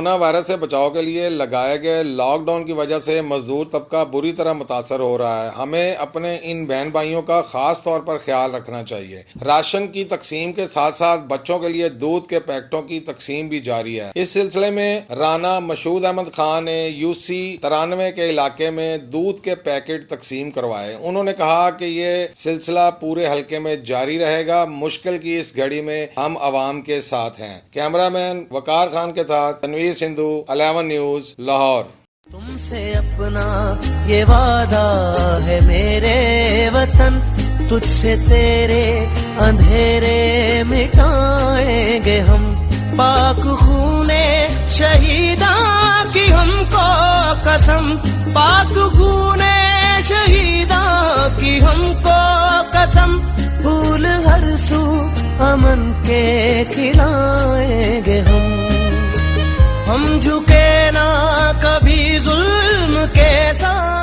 Corona virus से बचाव के लिए लगाए गए लॉकडाउन की वजह से मजदूर तबका बुरी तरह मुतासर हो रहा है। हमें अपने इन बहन भाइयों का खास तौर पर ख्याल रखना चाहिए। राशन की तकसीम के साथ साथ बच्चों के लिए दूध के पैकेटों की तकसीम भी जारी है। इस सिलसिले में राना मशहूद अहमद खान ने यूसी 93 के इलाके में दूध के पैकेट तकसीम करवाए। उन्होंने कहा कि ये सिलसिला पूरे हल्के में जारी रहेगा। मुश्किल की इस घड़ी में हम अवाम के साथ हैं। कैमरामैन वकार खान के साथ तनवीर सिंधु, 11 न्यूज, लाहौर। तुमसे अपना ये वादा है मेरे वतन, तुझसे तेरे अंधेरे मिटाएंगे हम। पाक खूने शहीदा की हमको कसम, पाक खूने शहीदा की हमको कसम। फूल हर सू अमन के खिलाएंगे हम झुके ना कभी जुल्म के साथ।